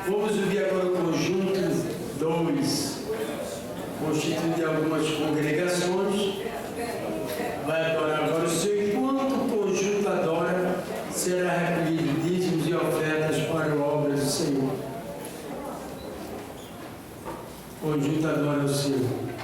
Vamos ouvir agora o conjunto 2, constituído de algumas congregações. Vai adorar agora o Senhor. Enquanto o conjunto adora, será recolhido dízimos e ofertas para a obra do Senhor. O conjunto adora o Senhor.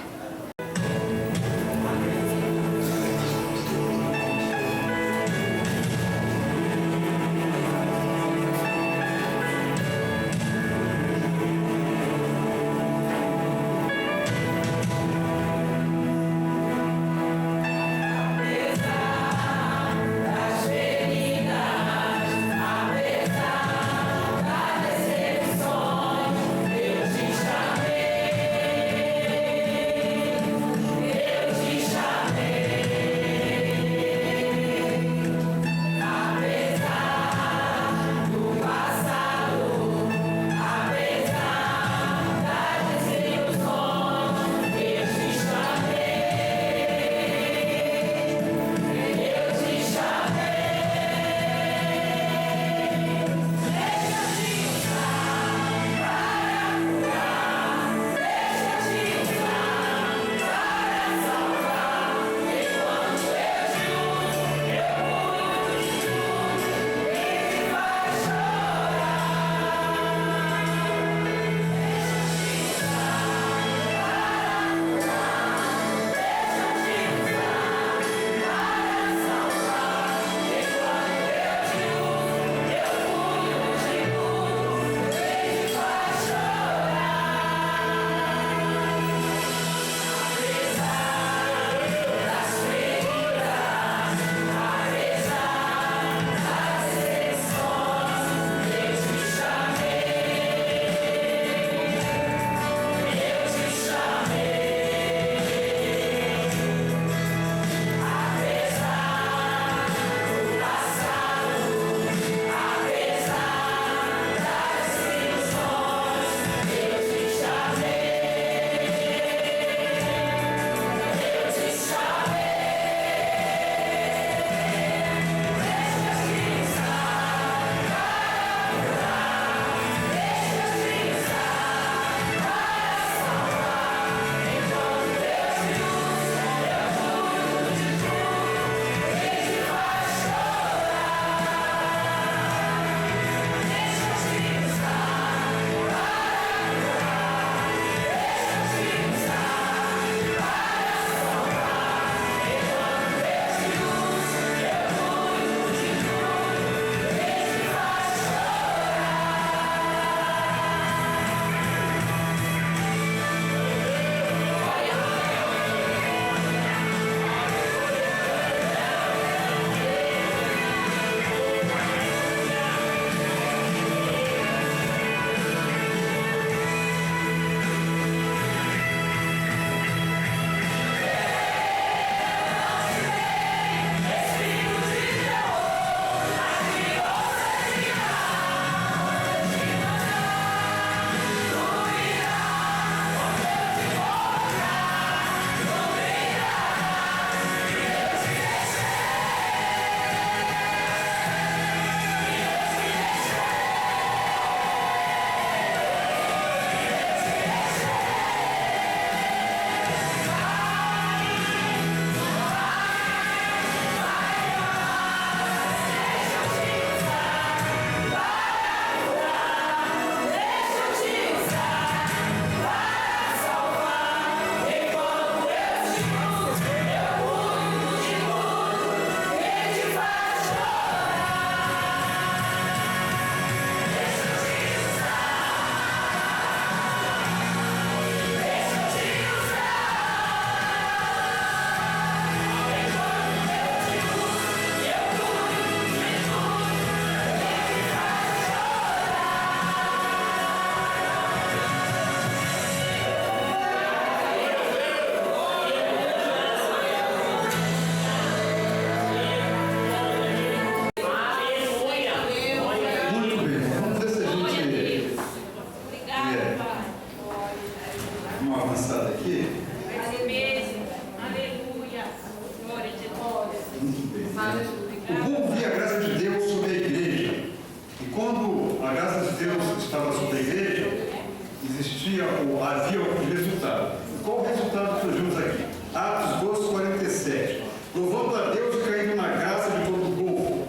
havia alguns resultados. Qual o resultado que nós vemos aqui? Atos 12, 47. Louvando a Deus e caindo na graça de todo o povo.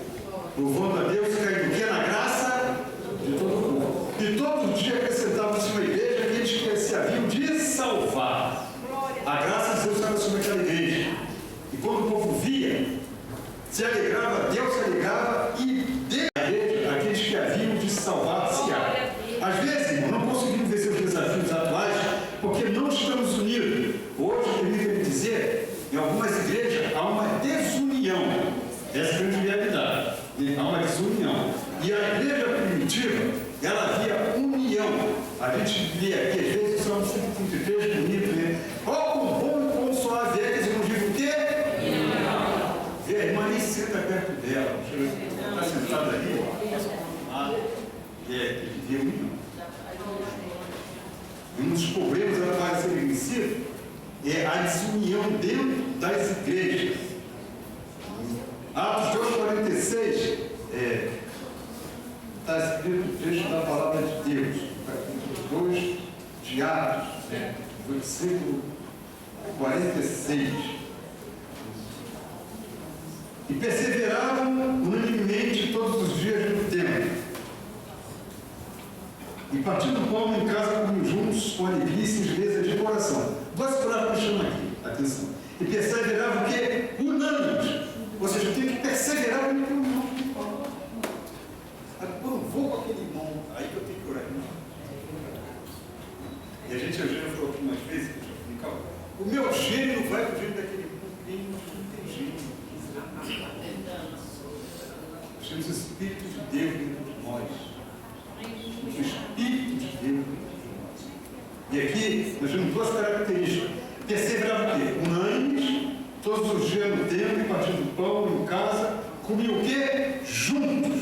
Louvando a Deus e caindo o quê? Na graça de todo o povo. E todo dia acrescentavam-se uma igreja aqueles que se haviam de salvar. A graça de Deus estava sobre aquela igreja. E quando o povo via, se alegrava, Deus se alegrava e Deus, a igreja, aqueles que haviam de salvar-se-á. Às vezes, irmão, não conseguimos vencer os desafios atuais porque não estamos unidos. Hoje, permita-me dizer, em algumas igrejas há uma desunião. Essa é a grande realidade. Há uma desunião. E a igreja primitiva, ela havia união. A gente lê aqui, às vezes, são 133 bonitos, né? Ó, com bom e com suave é que eles não dizem o quê? Vê, a irmã nem senta perto dela. Está sentada ali, que vê união. E um dos problemas ela vai ser vencido é a desunião dentro das igrejas. Atos 2,46 está escrito o texto da palavra de Deus, capítulo 2 de Atos, versículo 46. E perseveravam unanimemente todos os dias no templo. E partindo do pão em casa comiam juntos com alegria e singeleza de coração. Duas palavras me chamam aqui, atenção. E perseveravam o quê? Unânimes. Ou seja, eu tenho que perseverar com o meu irmão. Eu não vou com aquele irmão, aí que eu tenho que orar. E a gente já falou algumas vezes, o meu gênio não vai para o gênio daquele irmão, não tem gênio. Nós temos o Espírito de Deus dentro de nós. O Espírito de Deus. E aqui nós temos duas características. Perseverar o quê? Unânimes, todos os dias no templo, partindo pão em casa, comiam o quê? Juntos.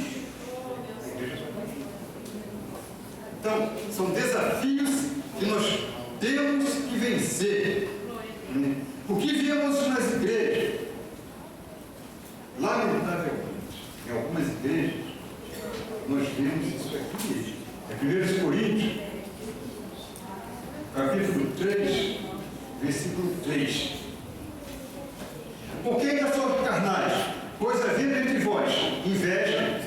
Então, são desafios que nós temos que vencer. O que vemos nas igrejas? Lamentavelmente, em algumas igrejas, nós vemos isso aqui mesmo. É 1 Coríntios, capítulo 3, versículo 3. Por que ainda sois carnais? Pois havendo entre vós inveja,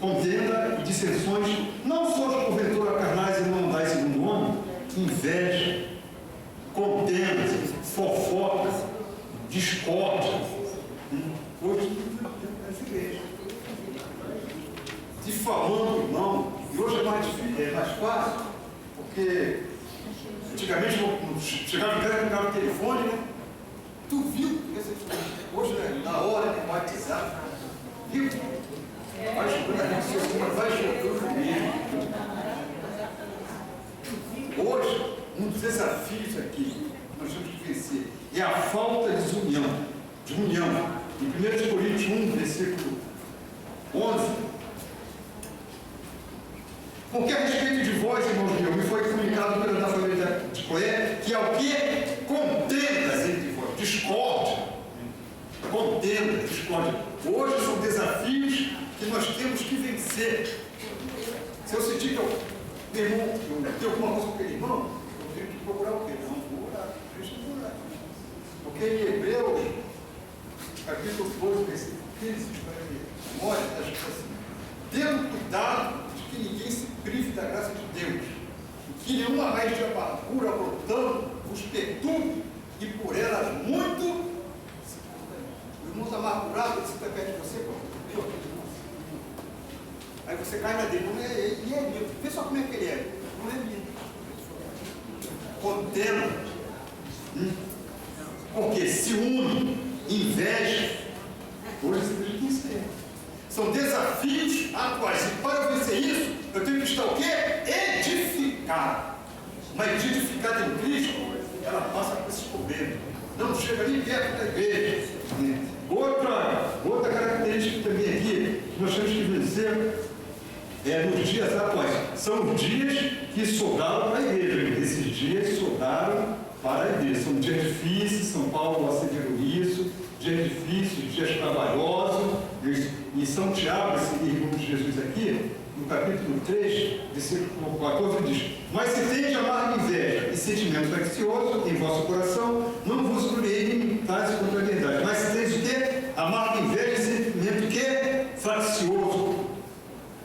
contenda e dissensões, não sois porventura carnais e não andais segundo o homem? Inveja, contenda, fofoca, discórdia. Hoje, as igrejas difamando o irmão. E hoje é mais fácil, porque antigamente chegava em casa e pegava o telefone, né? Tu viu? Hoje, né, na hora de batizar, viu? Vai jogando a gente, vai jogando mesmo. Hoje, um dos desafios aqui que nós temos que vencer é a falta de união. Em 1 Coríntios 1, versículo 11, porque a respeito de vós, irmãos meus, me foi comunicado pela da família de Cloé, que há o quê? Contendas entre vós, discórdia. Contenda, discórdia. Hoje são desafios que nós temos que vencer. Se eu sentir que meu irmão, eu tenho alguma coisa com aquele irmão, eu tenho que procurar o quê? Não, vou orar, deixa eu orar. Porque em Hebreus, capítulo 12, versículo 15, memória da gente assim, tendo cuidado de que ninguém se prive da graça de Deus, que nenhuma raiz de amargura brotando vos perturbe e por elas muito. O irmão está amargurado, ele está perto de você, aí você cai na dele, e é meu, vê só como é que ele é, não é meu. Contenda, porque se une, inveja, hoje você acredita nisso aí. São desafios atuais, e para vencer isso, eu tenho que estar o quê? Edificar. Uma igreja edificada em Cristo, ela passa por esses problemas, não chega nem perto da igreja. Outra característica também aqui, que nós temos que vencer nos dias atuais. São os dias que sobraram para a igreja. Esses dias sobraram para a igreja. São dias difíceis, São Paulo asseverou isso, dias difíceis, dias trabalhosos. E São Tiago, esse irmão de Jesus aqui, no no capítulo 3, versículo 14, diz: mas se tende amarga inveja e sentimento faccioso em vosso coração, não vos glorieis em imitar contra a verdade. Mas se tende o quê? Amarga inveja e sentimento quê? Faccioso.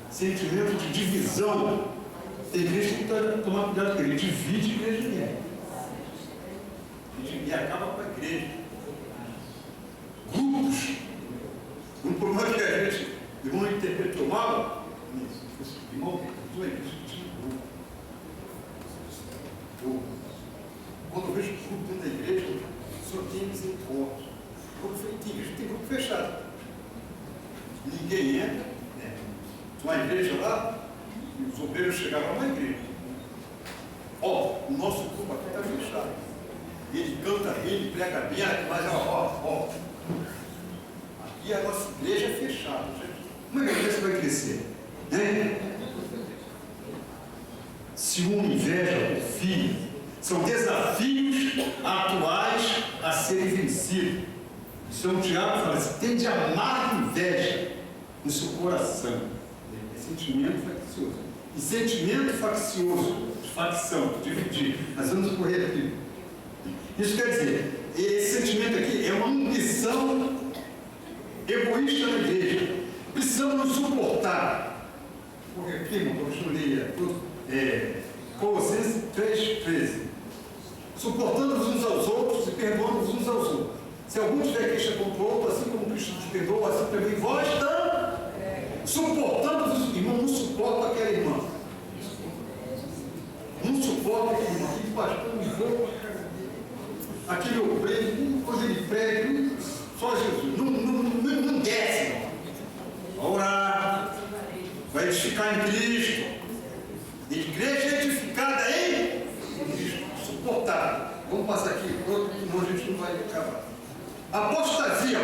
Sentimento de divisão. Tem igreja que tem que tomar cuidado com ele. Divide a igreja mesmo. E acaba com a igreja. Grupos. Um problema que a gente, irmão, interpretou mal. Irmão, tu é isso. Quando eu vejo grupo dentro da igreja, só tem misericórdia. Tem grupo fechado. Ninguém entra. Né? Uma igreja lá, e os obreiros chegaram na igreja. Ó, o nosso grupo aqui está fechado. Ele canta bem, ele prega bem, mas ó. Aqui a nossa igreja é fechada. Como é que a igreja vai crescer? Né? Ciúme, inveja, porfia, são desafios atuais a serem vencidos. O São Tiago fala assim: tende amarga inveja no seu coração. É sentimento faccioso. E sentimento faccioso, de facção, dividir. Nós vamos correr aqui. Isso quer dizer, esse sentimento aqui é uma ambição egoísta na igreja. Precisamos nos suportar. Porque aqui, irmão, eu li Colossenses 3,13. Suportando-vos uns aos outros e perdoando-vos uns aos outros. Se algum tiver queixa contra o outro, assim como Cristo te perdoa, assim também vós estão suportando-vos. Irmão, não suporta aquela irmã. Não suporta aquele irmão. Aquele pastor me vou. Aquele obreiro, quando ele prega, só Jesus. Não desce. Orar. Vai edificar em Cristo. Igreja edificada em Cristo. Suportar. Vamos passar aqui, senão a gente não vai acabar. Apostasia,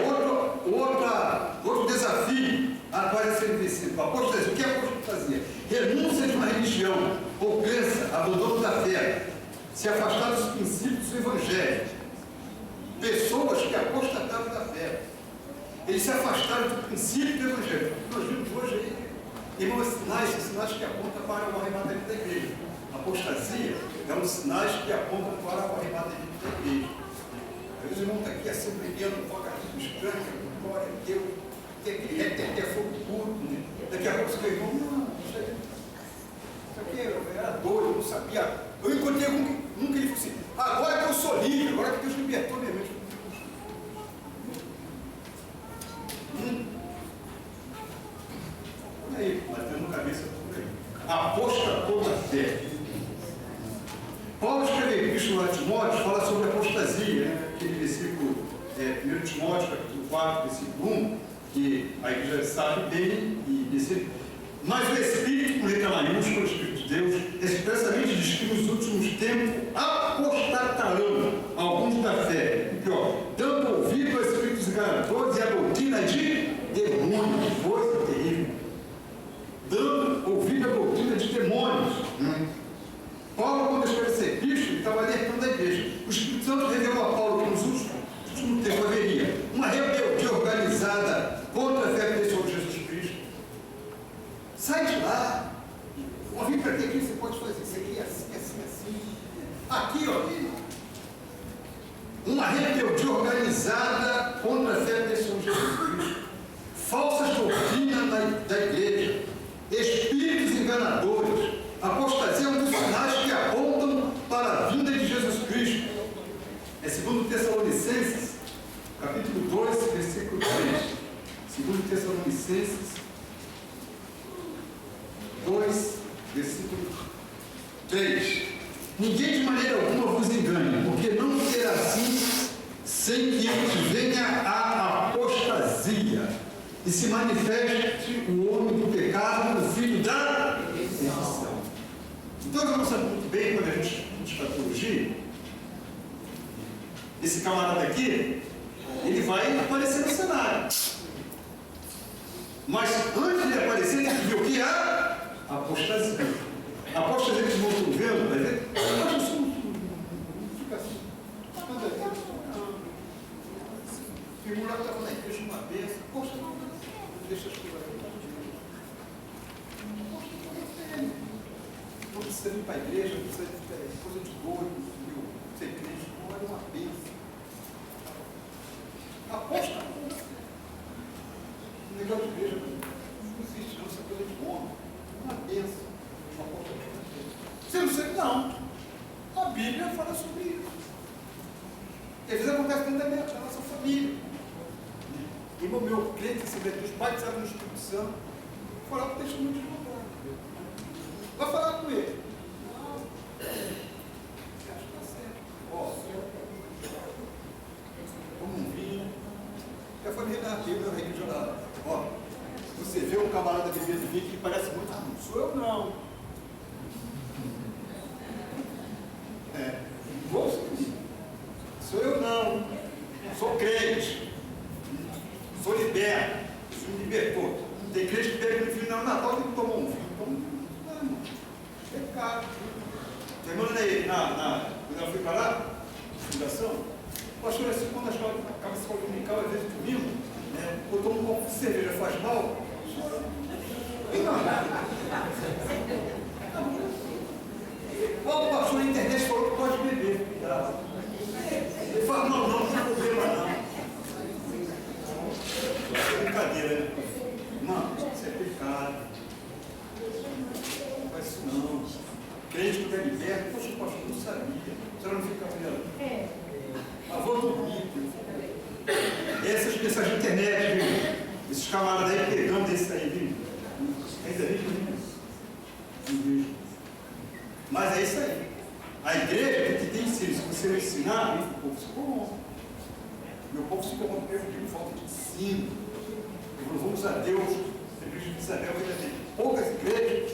outro desafio a ser vencido. Apostasia, o que é apostasia? Renúncia de uma religião ou crença, abandono da fé, se afastar dos princípios do Evangelho. Pessoas que apostataram da fé. Eles se afastaram do princípio do Evangelho. Nós vimos hoje aí, irmãos, sinais que apontam para o arrebatamento da igreja. Apostasia é um sinais que apontam para o arrebatamento da igreja. Aí os irmãos estão aqui assim, brilhando, foca aqui, estranho, glória a Deus, tem fogo puro. Né? Daqui a pouco você irmão, não, isso aqui eu era doido, eu não sabia. Eu encontrei um que ele falou assim: agora que eu sou livre, agora que Deus libertou minha mente. Olha aí, batendo cabeça por aí. Apostatou da fé. Paulo escreveu em Epístola a Timóteo, fala sobre apostasia, né? Aquele versículo, 1 Timóteo, capítulo 4, versículo 1, que a igreja sabe bem, mas o Espírito, com letra maiúscula, o Espírito de Deus, expressamente diz que nos últimos tempos apostatarão alguns da fé, e pior, dando ouvido aos espíritos enganadores e à doutrina de demônios, coisa terrível. Dando ouvido à doutrina de demônios. Paulo, quando escreveu essa epístola, ele estava alertando a igreja. O Espírito Santo revelou a Paulo que nos últimos tempos haveria uma rebeldia organizada contra a fé pessoal de Jesus Cristo. Sai de lá. Ouvi para que você pode fazer isso aqui, assim. Aqui, ó. Uma rebeldia organizada contra a fé pessoal de Jesus Cristo. Falsas doutrinas da igreja. Espíritos enganadores. Apostasia é um dos sinais que apontam para a vinda de Jesus Cristo. É 2 Tessalonicenses, capítulo 2, versículo 3. 2 Tessalonicenses 2, versículo 3. Ninguém de maneira alguma vos engane, porque não será assim sem que venha a apostasia e se manifeste o homem do pecado, o filho da perdição. Então, nós vamos saber muito bem, quando a gente estuda teologia, esse camarada aqui, ele vai aparecer no cenário. Mas antes de aparecer, tem que ver o que é apostasia. A apostasia que vocês estão vendo, vai ver? Fica assim. O mulher estava na igreja uma vez, poxa, deixa as coisas aí. precisa vir para a igreja, não precisa de coisa de doido, ser crente, não é uma bênção. Aposta. O negócio de igreja não existe, não, isso é coisa de homem. É uma bênção. Você não sabe, não. A Bíblia fala sobre isso. E às vezes acontece dentro da nossa família. Irmão meu, crente, os pais sabem no Espírito Santo, falar para o testemunho de lugar. Vai falar com ele. Não. Você acha que está certo? Ó, como um vinho. Já foi na Bíblia, religionário. Ó, você vê um camarada bebendo vinho que parece muito. Ah, não sou eu, não. Sou eu não, sou crente, sou liberto, isso me libertou. Tem crente que pega no final do Natal tem que tomar um vinho. Então, não, é caro. Semana aí, quando eu fui para lá, fundação, o pastor assim, quando acaba a escola dominical, às vezes domingo, né, eu tomo um pouco de cerveja, faz mal, o pastor na internet falou que pode beber. Ele fala, não tem problema não. É brincadeira, né? Mano, isso é pecado. Não faz isso não. Crente que é liberto, poxa, o pastor não sabia. A senhora não fica vendo? Mas vou dormir. Essas mensagens de internet, viu? Esses camaradas aí pegando desse aí, viu? Ainda bem. Mas é isso aí. A igreja que tem ensino, se você não ensinar, o povo se corrompe. Meu povo se corrompe por falta de ensino. Louvamos a Deus, a igreja de Isabel ainda tem. Poucas igrejas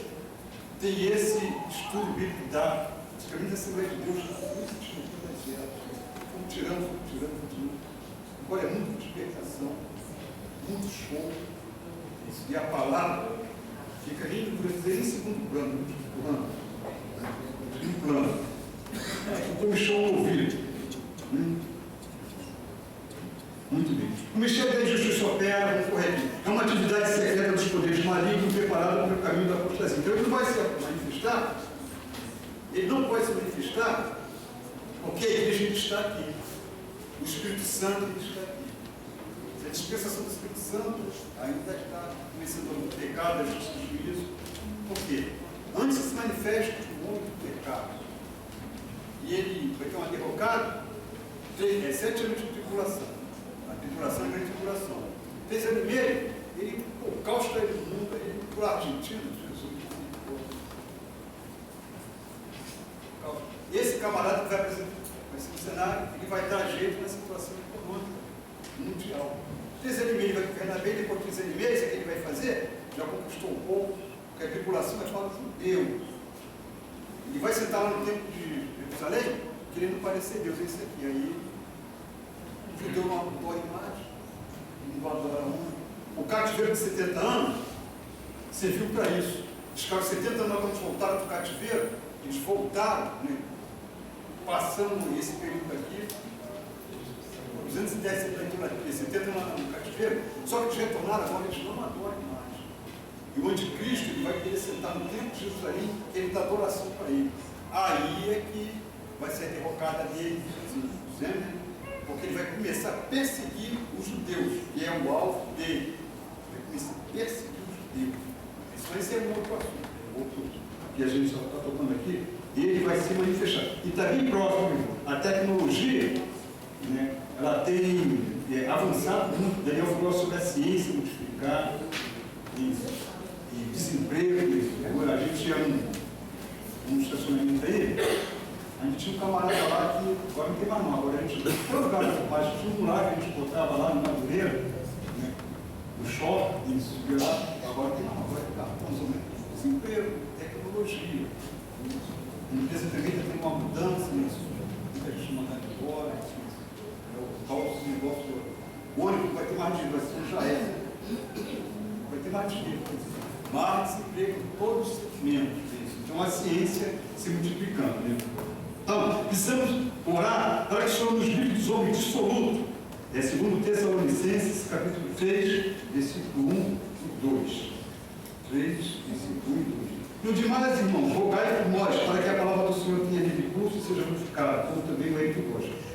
têm esse estudo bíblico da. Praticamente a Assembleia de Deus está muito tirando. Agora é muita libertação, muito show. E a palavra fica nem em segundo plano, um plano. Então me show no ouvido. Muito bem. O Ministério da Justiça opera, vamos correr aqui. É uma atividade secreta dos poderes malignos preparada para o caminho da apostasia. Então ele não vai se manifestar, ele não pode se manifestar, porque a igreja está aqui. O Espírito Santo está aqui. Se a dispensação do Espírito Santo ainda está começando o pecado, a justiça e o juízo. Por quê? Antes que se manifeste o mundo do pecado, e ele vai ter uma derrocada, 7 anos de tribulação. A tribulação é a grande tribulação. 3 anos e meio, ele, o caos está no mundo, ele para a Argentina, Jesus. Esse camarada que vai ser no cenário, ele vai dar jeito na situação econômica mundial. 3 anos e meio ele vai governar bem, depois de 3 anos e meio, sabe o que ele vai fazer? Já conquistou um pouco, porque a tribulação é para o judeu. Ele vai sentar lá no templo de Jerusalém, querendo parecer Deus, é isso aqui. Aí, o judeu não adora imagem, não adora uma. O cativeiro de 70 anos serviu para isso. Os caras de 70 anos, quando voltaram do cativeiro, eles voltaram, né, passando esse período aqui, 210, 70 anos no cativeiro, só que eles retornaram, agora eles não adoram imagem. E o anticristo ele vai querer sentar no templo de Jerusalém, ele dá adoração para ele. Aí é que vai ser a derrocada dele, né? Porque ele vai começar a perseguir os judeus, que é o alvo dele. Vai começar a perseguir os judeus. Isso vai ser um outro assunto, que a gente só está tocando aqui. Ele vai se manifestar. E está bem próximo, a tecnologia, né, ela tem avançado muito. Daniel falou sobre a ciência multiplicada, e desemprego. Agora a gente tinha um estacionamento aí, a gente tinha um camarada lá que agora não tem mais não, agora a gente colocava mais tinha um lá que a gente botava lá no Madureira, né, no shopping, subia lá, agora tem mais, agora está desemprego, tecnologia. A empresa também tem uma mudança nisso, muita gente mandando embora, o tal negócio, o ônibus vai ter mais dinheiro, já é, vai ter mais dinheiro, mais desemprego em todos os segmentos. Então a ciência se multiplicando. Né? Então, precisamos orar para que o Senhor nos livre dos homens dissolutos. É segundo Tessalonicenses, capítulo 3, versículo 1 e 2. 3, versículo 1 e 2. No demais, irmãos, rogai por nós,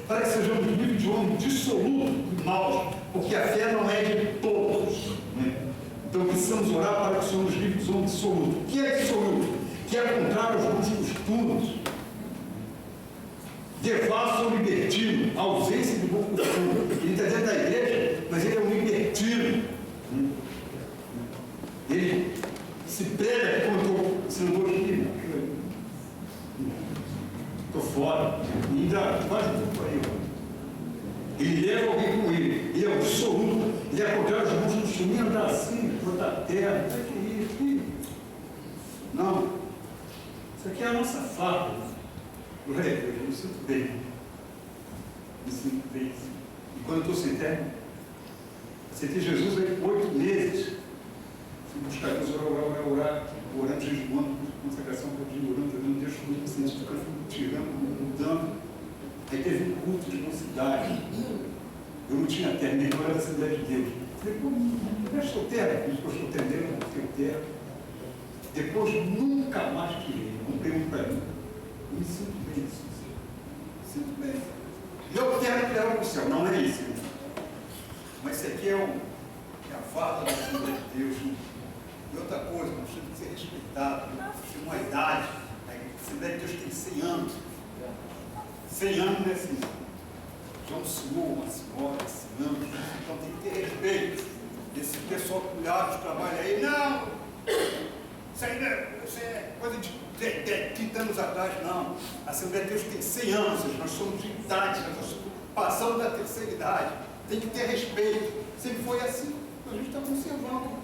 para que sejamos livres de homem dissoluto e maus, porque a fé não é de todos. Né? Então precisamos orar para que sejamos livres de homem dissoluto. O que é dissoluto? Que é contrário aos bons costumes. Devasso ou libertino, a ausência de bom costume. Ele está dentro da igreja, mas ele é um libertino. Ele se prega como eu estou ensinando aqui. Estou fora. E ainda quase tudo por aí. Ele leva alguém com ele. Ele é um dissoluto. Ele é contrário aos bons costumes. Andar assim, botar terra. Não. Isso aqui é a nossa farda. Glória a Deus, eu me sinto bem. Me sinto bem. E quando eu estou sem terra, aceitei Jesus aí 8 meses. Fui buscar Deus, orar, orando, jejuando, consagração para Deus, orando, Deus comigo, santificando, tirando, mudando. Aí teve um culto de mocidade. Eu não tinha terra, nem era da Assembleia de Deus. Falei, pô, não é solteiro? Depois estou entendendo, não tenho terra. Depois nunca mais tirei. Comprei um para mim. Me sinto bem, me sinto bem. Eu quero levar para o céu, não é isso. Mas isso aqui é a farda da Assembleia de Deus. E outra coisa, nós temos que ser respeitados. Nós temos uma idade. A Assembleia de Deus tem 100 anos. 100 anos não é assim. João senhor, uma senhora, 100 anos. Então tem que ter respeito. Esse pessoal que trabalha aí, não! Isso aí é coisa de 30 anos atrás, não. A Assembleia de Deus tem 100 anos, nós somos de idade, nós passamos da terceira idade. Tem que ter respeito. Sempre foi assim. A gente está conservando.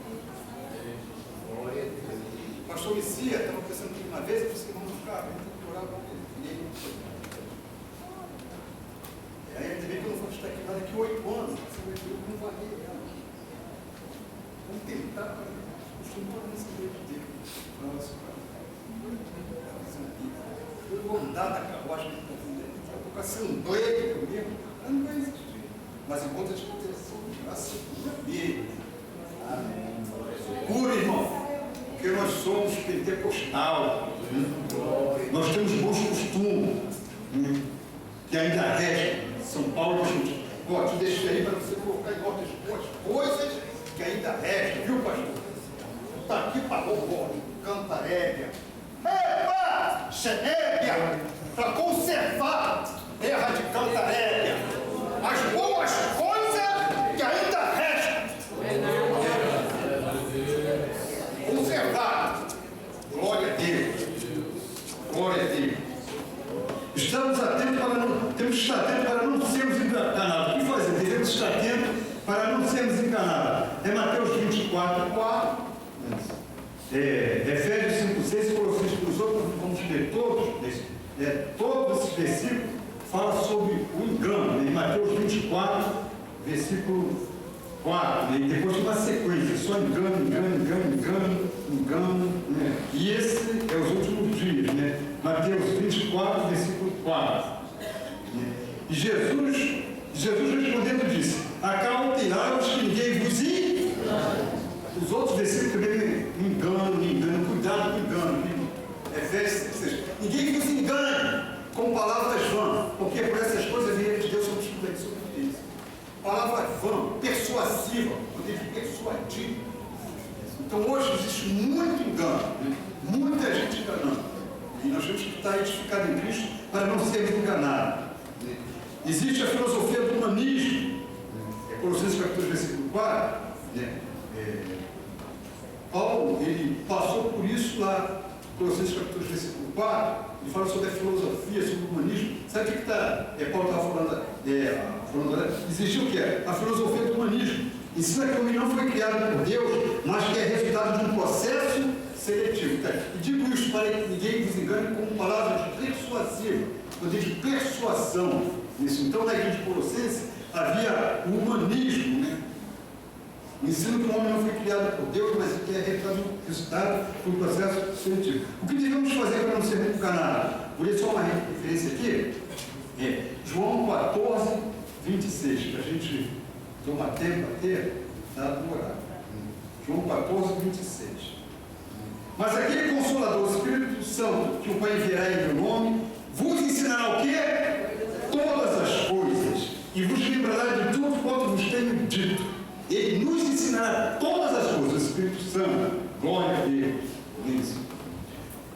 O pastor Messias estava pensando aqui uma vez, eu disse que vamos ficar, tem que orar com ele. E aí ele vê que eu não vou estar aqui mais daqui 8 anos, a Assembleia de Deus não vai ver ela. Vamos tentar acostumar a Assembleia de Deus. Eu vou andar na carruagem que está vindo, eu vou ficar assembleia comigo, não vai existir. Mas enquanto a gente tem graça, cura mesmo. Cura, irmão, porque nós somos pentecostal, nós temos bons costumes, que ainda restam. São Paulo, gente, ó, te deixei aí para você colocar em ordem as coisas que ainda restam, viu, pastor? Está aqui para o Cantaréia, epa, Xenébia, para conservar terra de Cantaréia, as boas coisas que ainda restam. Conservar. Glória a Deus. Glória a Deus. Estamos atentos para não, temos que estar atentos para não sermos enganados. O que fazer? Devemos estar atentos para não sermos enganados. É Mateus 24, 4. Efésios 5, 6 e Colossenses, para os outros, vamos ler todos esses versículos, fala sobre o engano, né? Em Mateus 24, versículo 4, né? E depois tem uma sequência, só engano, né? E esse é os últimos dias, né? Mateus 24, versículo 4. Né? E Jesus respondendo disse, acautelai-vos que ninguém vos engane. Os outros versículos também engano, cuidado com engano. Efésios 6. Ninguém vos engane com palavras vãs, porque por essas coisas vem de Deus somos estudantes sobre isso. Palavra vã, persuasiva, poder de persuadir. Então hoje existe muito engano, né? Muita gente enganando. E nós temos que estar edificados em Cristo para não sermos enganados. Existe a filosofia do humanismo. Colossenses capítulo versículo 4. Né? Paulo, ele passou por isso lá, Colossenses capítulo versículo 4, ele fala sobre a filosofia, sobre o humanismo. Sabe o que Paulo estava falando? Existiu o que é? A filosofia do humanismo. Ensina que o homem não foi criado por Deus, mas que é resultado de um processo seletivo. Tá? E digo isso para que ninguém vos engane com palavras persuasivas, poder de persuasão. Então, na igreja de Colossenses, havia o humanismo, né? O ensino que o homem não foi criado por Deus, mas que é resultado de um processo seletivo. O que devemos fazer para não ser muito enganados? Vou ler só uma referência aqui. João 14, 26, para a gente tomar tempo a ter, dá para orar. João 14, 26. Mas aquele Consolador, o Espírito Santo, que o Pai enviará em meu nome, vos ensinará o quê? Todas as coisas.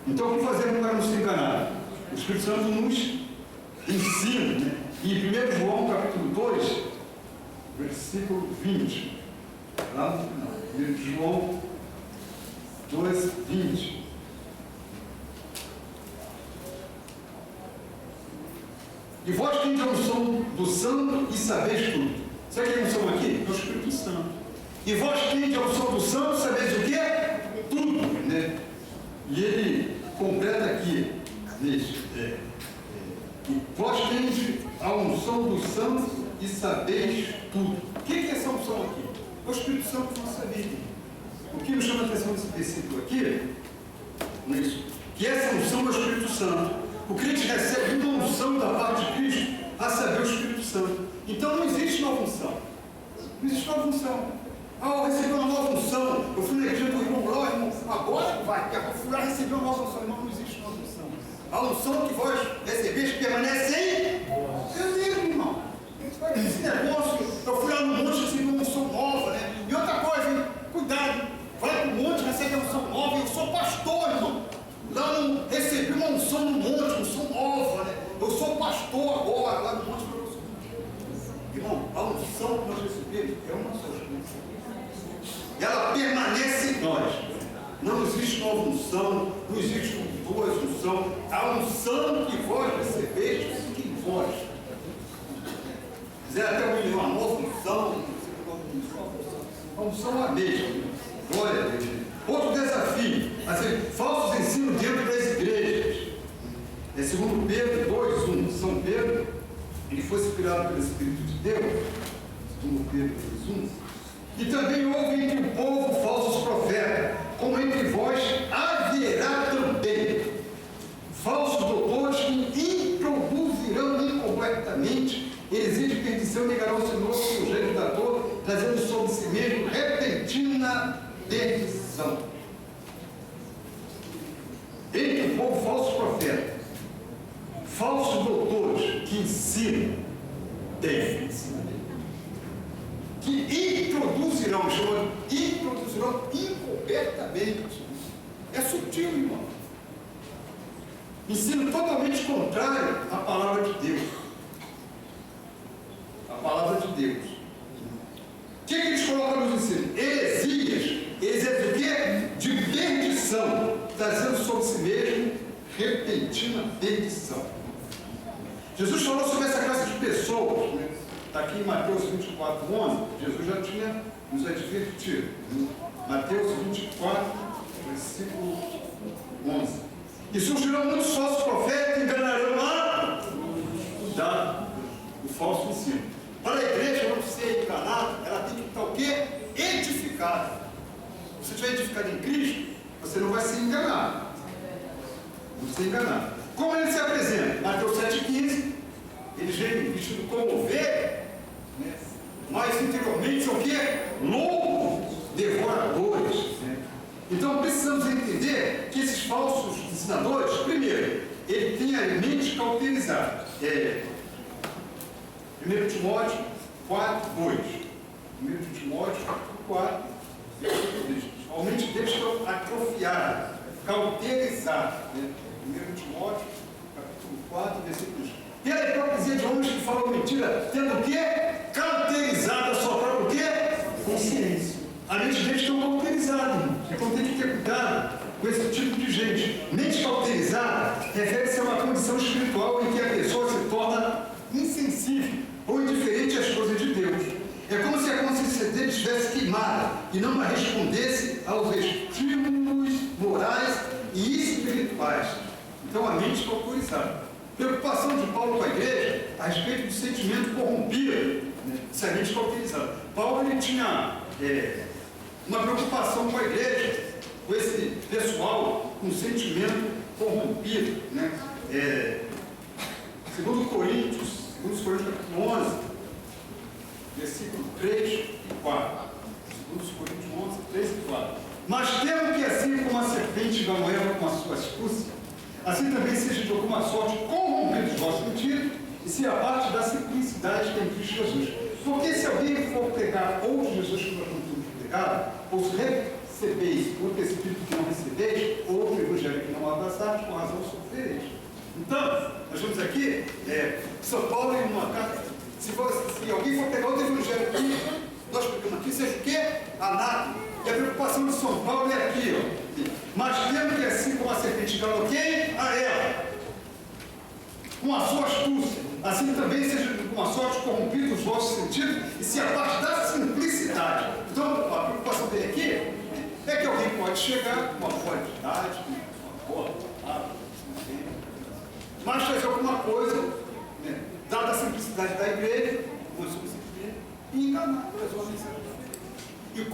Então, o que fazemos para não se enganar? O Espírito Santo nos ensina, né? E em 1 João, capítulo 2, versículo 20, lá no final, 1 João 2, 20. E vós tendes a unção do Santo e sabeis tudo. Sabe quem é a unção aqui? É o Espírito Santo. E vós tendes a unção do Santo, sabeis o quê? Tudo, né? E ele completa aqui, diz, e vós tendes a unção do Santo e sabeis tudo. O que é essa unção aqui? É o Espírito Santo na nossa vida. O que me chama a atenção nesse versículo aqui, não é isso? Que essa unção é o Espírito Santo. O crente recebe uma unção da parte de Cristo, a saber, o Espírito Santo. Então não existe nova unção. Não existe nova unção. Ah, eu recebi uma nova unção. Eu fui na igreja do irmão lá, irmão. Agora vai, porque eu fui lá receber uma nova unção. Irmão, não existe nova unção. A unção que vós recebeis permanece em Deus, irmão. Esse negócio, eu fui lá no monte e recebi uma unção nova, né? E outra coisa, hein? Cuidado. Vai para o monte, recebe uma unção nova. Eu sou pastor, irmão. Lá não recebi uma unção no monte, uma unção nova, né? Eu sou pastor agora, lá no monte. Irmão, a unção que nós recebemos é uma só. Ela permanece em nós. Não existe nova unção, não existe duas unções. A unção que vós recebeis fica em vós. Quiser até uma nova unção, a unção é a mesma. Glória a Deus. Outro desafio, assim, falsos ensinos dentro das igrejas. É 2 Pedro 2:1. São Pedro, ele foi inspirado pelo Espírito de Deus. 2 Pedro 2:1. E também houve entre o povo falsos profetas, como entre vós haverá também falsos doutores que introduzirão incorretamente heresia de perdição e negarão o Senhor que o jeito da dor, trazendo sobre si mesmo repentina perdição. Entre o povo falsos profetas, falsos doutores que ensinam, tem que introduzirão incorretamente. É sutil, irmão. Ensino totalmente contrário à palavra de Deus. A palavra de Deus. O que eles colocam nos ensinos? Heresias. Heresias do quê? De perdição, trazendo sobre si mesmo repentina perdição. Jesus falou sobre essa classe de pessoas, né? Está aqui em Mateus 24:11, Jesus já tinha nos advertido. Mateus 24, versículo 11. E surgirão muitos falsos profetas que enganarão o falso ensino. Para a igreja não ser enganada, ela tem que estar o quê? Edificada. Se você estiver edificado em Cristo, você não vai ser enganado. Não ser enganado. Como ele se apresenta? Mateus 7,15. Eles vêm vestidos como ovelha, né? Mas interiormente são o quê? Lobos devoradores. Né? Então precisamos entender que esses falsos ensinadores, primeiro, ele tem a mente cauterizada. 1 Timóteo 4:2. 1 Timóteo 4, versículo 2. A mente deles está atrofiada, cauterizada. Né? 1 Timóteo capítulo 4, versículo 2. Pela hipocrisia de homens que falam mentira, tendo o quê? Cauterizada a sua própria o quê? Consciência. A mente deles está cauterizada, irmão. Então tem que ter cuidado com esse tipo de gente. Mente cauterizada refere-se a uma condição espiritual em que a pessoa se torna insensível ou indiferente às coisas de Deus. É como se a consciência dele estivesse queimada e não respondesse aos estímulos morais e espirituais. Então a mente está autorizada. Preocupação de Paulo com a igreja a respeito do sentimento corrompido, né? Se a mente está autorizada. Paulo ele tinha uma preocupação com a igreja, com esse pessoal com sentimento corrompido, né? 2 Coríntios capítulo 11, versículo 3 e 4. 2 Coríntios 11, 3 e 4. Mas temo que assim como a serpente gamoeava com as suas astúcias, assim também seja de alguma sorte corrompido os vossos sentidos e se aparte da simplicidade que é em Cristo Jesus. Porque se alguém for pregar outro Jesus que nós não temos pregado, ou se recebeis outro Espírito que não recebeis, ou outro Evangelho que não abraçaste, Então, nós vamos aqui, São Paulo em uma carta. Se alguém for pegar outro evangelho aqui, nós pegamos aqui, seja o quê? Anátema. E a preocupação de São Paulo é aqui, ó. Mas tendo que assim como a serpente enganou quem? A ela. Com a sua astúcia, assim também seja com a sorte corrompido os vossos sentidos e se aparte da simplicidade. Então, a preocupação dele aqui é que alguém pode chegar com uma qualidade, uma boa palavra, mas fazer alguma coisa, né, dada a simplicidade da igreja, e enganar as homens. E